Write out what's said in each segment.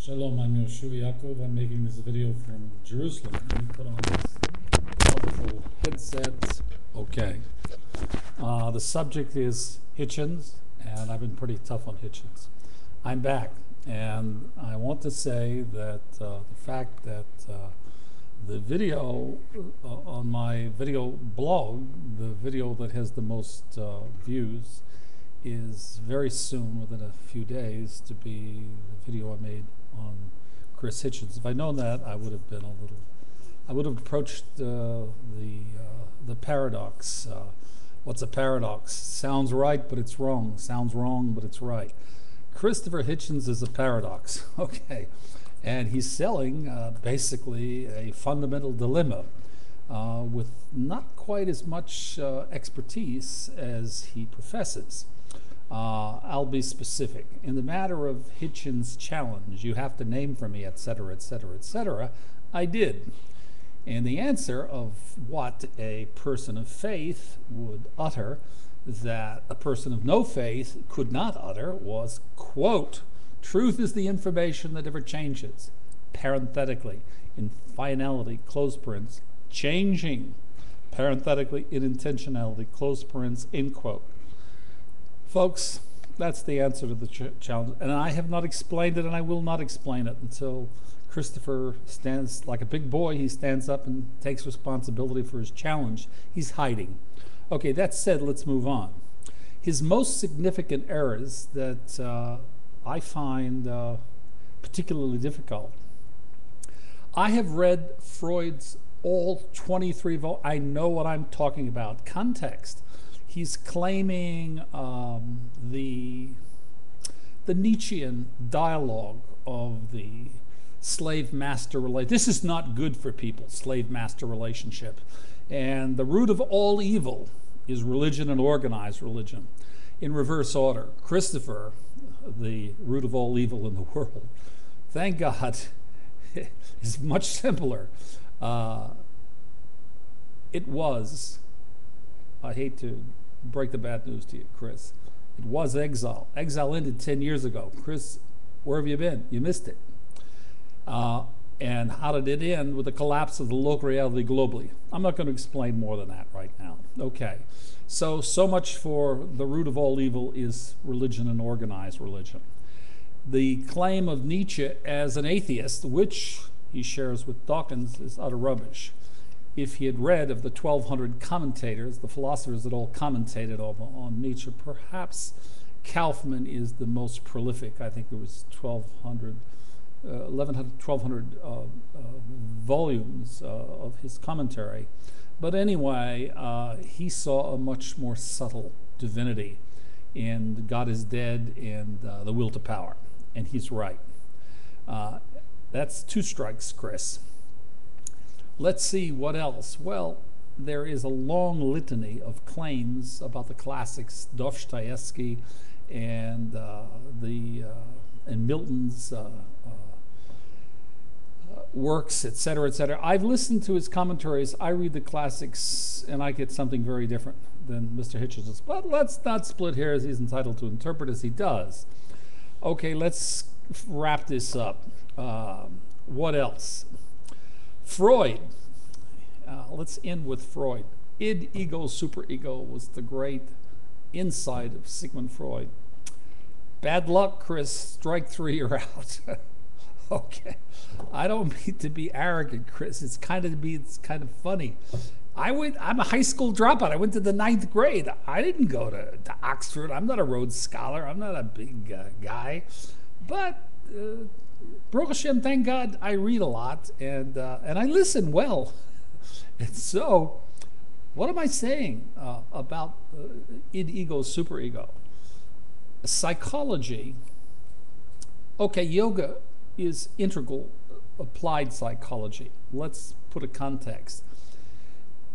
Shalom, I'm Yehoshua Yaakov. I'm making this video from Jerusalem. Let me put on this wonderful headset. Okay. The subject is Hitchens, and I've been pretty tough on Hitchens. I'm back, and I want to say that the fact that the video on my video blog, the video that has the most views, is very soon, within a few days, to be the video I made on Chris Hitchens. If I'd known that, I would have been I would have approached the paradox. What's a paradox? Sounds right, but it's wrong. Sounds wrong, but it's right. Christopher Hitchens is a paradox, okay. And he's selling basically a fundamental dilemma with not quite as much expertise as he professes. I'll be specific. In the matter of Hitchens' challenge, you have to name for me, etc., etc., etc., I did. And the answer of what a person of faith would utter that a person of no faith could not utter was, quote, "Truth is the information that never changes," parenthetically, in finality, close parens, changing, parenthetically, in intentionality, close parens, end quote. Folks, that's the answer to the challenge. And I have not explained it, and I will not explain it until Christopher stands like a big boy. He stands up and takes responsibility for his challenge. He's hiding. Okay, that said, let's move on. His most significant errors that I find particularly difficult. I have read Freud's all 23 volumes. I know what I'm talking about. Context. He's claiming the Nietzschean dialogue of the slave-master relationship. This is not good for people, slave-master relationship. And the root of all evil is religion and organized religion. In reverse order, Christopher, the root of all evil in the world, thank God, is much simpler. It was, I hate to break the bad news to you, Chris, it was exile. Exile ended 10 years ago. Chris, where have you been? You missed it. And how did it end? With the collapse of the local reality globally. I'm not going to explain more than that right now. Okay. So much for the root of all evil is religion and organized religion. The claim of Nietzsche as an atheist, which he shares with Dawkins, is utter rubbish. If he had read of the 1,200 commentators, the philosophers that all commentated on Nietzsche, perhaps Kaufman is the most prolific. I think it was 1,200 volumes of his commentary. But anyway, he saw a much more subtle divinity in God is dead and the will to power. And he's right. That's two strikes, Chris. Let's see what else. Well, there is a long litany of claims about the classics, Dostoevsky and Milton's works, etc., etc. I've listened to his commentaries. I read the classics, and I get something very different than Mr. Hitchens. But let's not split hairs. He's entitled to interpret as he does. Okay, let's wrap this up. What else? Freud. Let's end with Freud. Id, ego, superego was the great insight of Sigmund Freud. Bad luck, Chris. Strike three, you're out. Okay. I don't mean to be arrogant, Chris. It's kind of funny. I'm a high school dropout. I went to the 9th grade. I didn't go to Oxford. I'm not a Rhodes Scholar. I'm not a big guy. But Baruch Hashem, thank God, I read a lot and I listen well. And so, what am I saying about id, ego, superego? Psychology. Okay, yoga is integral applied psychology. Let's put a context.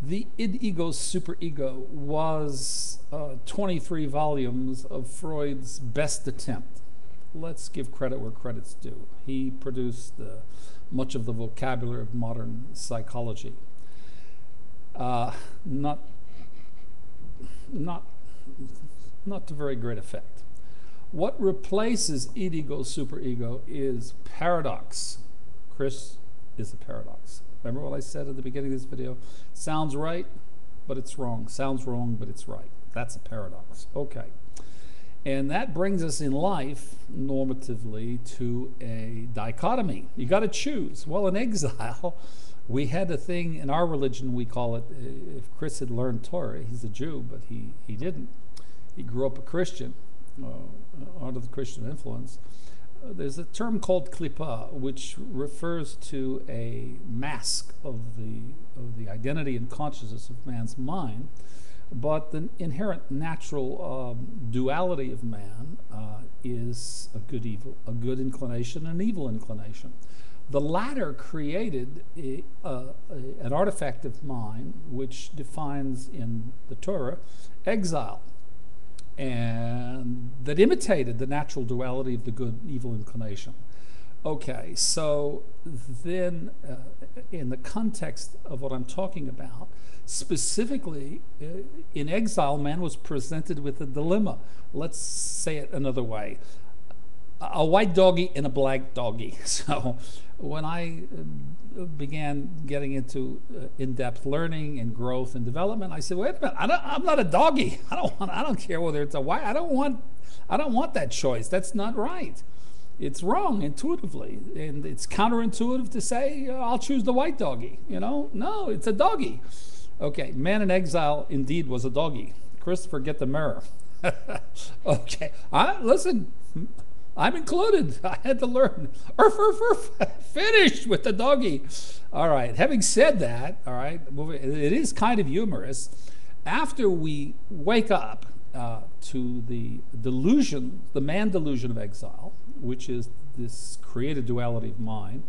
The id, ego, superego was 23 volumes of Freud's best attempt. Let's give credit where credit's due. He produced much of the vocabulary of modern psychology. Not to very great effect. What replaces ego, superego is paradox. Chris is a paradox. Remember what I said at the beginning of this video? Sounds right, but it's wrong. Sounds wrong, but it's right. That's a paradox. Okay. And that brings us in life, normatively, to a dichotomy. You got to choose. Well, in exile, we had a thing in our religion, we call it, if Chris had learned Torah, he's a Jew, but he didn't. He grew up a Christian, under the Christian influence. There's a term called klippah, which refers to a mask of the identity and consciousness of man's mind. But the inherent natural duality of man is a good inclination and an evil inclination. The latter created an artifact of mind which defines in the Torah exile, and that imitated the natural duality of the good evil inclination. Okay, so then in the context of what I'm talking about, specifically in exile, man was presented with a dilemma. Let's say it another way. A white doggy and a black doggy. So when I began getting into in-depth learning and growth and development, I said, wait a minute, I'm not a doggy. I don't care whether it's a white. I don't want that choice. That's not right. It's wrong intuitively, and it's counterintuitive to say I'll choose the white doggy. No, it's a doggy. Okay, man in exile indeed was a doggy. Christopher, get the mirror. Okay, listen, I'm included. I had to learn. Finished with the doggy. All right, having said that, all right, it is kind of humorous. After we wake up to the delusion, the man delusion of exile, which is this created duality of mind,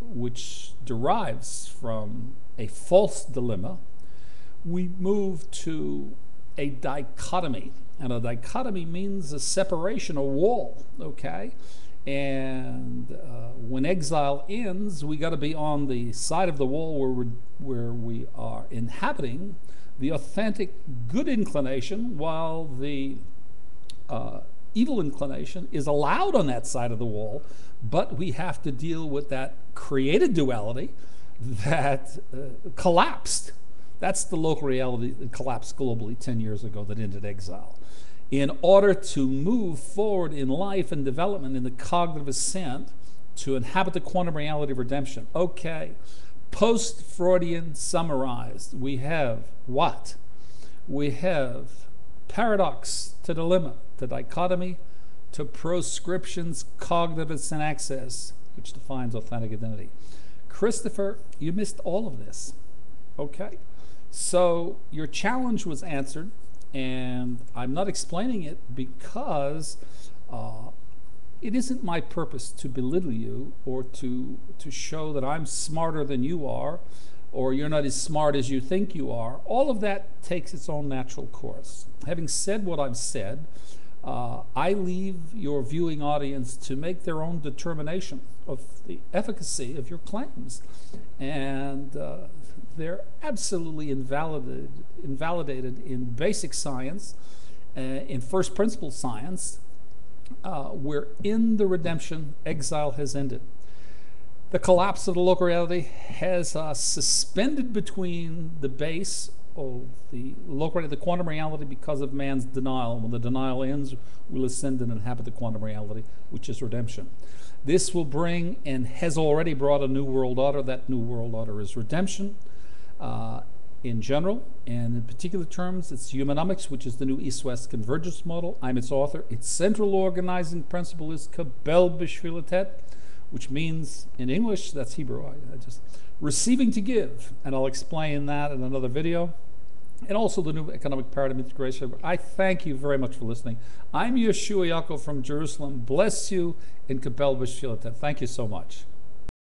which derives from a false dilemma, we move to a dichotomy. And a dichotomy means a separation, a wall, okay? And when exile ends, we got to be on the side of the wall where we are inhabiting the authentic good inclination, while the evil inclination is allowed on that side of the wall, but we have to deal with that created duality that collapsed. That's the local reality that collapsed globally 10 years ago that ended exile. In order to move forward in life and development in the cognitive ascent to inhabit the quantum reality of redemption. Okay, post-Freudian summarized, we have what? We have paradox to dilemma, to dichotomy, to proscriptions, cognitive ascent access, which defines authentic identity. Christopher, you missed all of this. Okay, so your challenge was answered, and I'm not explaining it because it isn't my purpose to belittle you or to show that I'm smarter than you are, or you're not as smart as you think you are. All of that takes its own natural course. Having said what I've said, I leave your viewing audience to make their own determination of the efficacy of your claims. And they're absolutely invalidated in basic science, in first principle science. We're in the redemption. Exile has ended. The collapse of the local reality has suspended between the base of the local, the quantum reality, because of man's denial. When the denial ends, we'll ascend and inhabit the quantum reality, which is redemption. This will bring, and has already brought, a new world order. That new world order is redemption in general, and in particular terms, it's Humanomics, which is the new East-West convergence model. I'm its author. Its central organizing principle is Kabel B'Shvilitet, which means, in English, that's Hebrew, I just receiving to give, and I'll explain that in another video. And also the new economic paradigm integration. I thank you very much for listening. I'm Yehoshua Yaakov from Jerusalem. Bless you in Kabel B'Shvilitet. Thank you so much.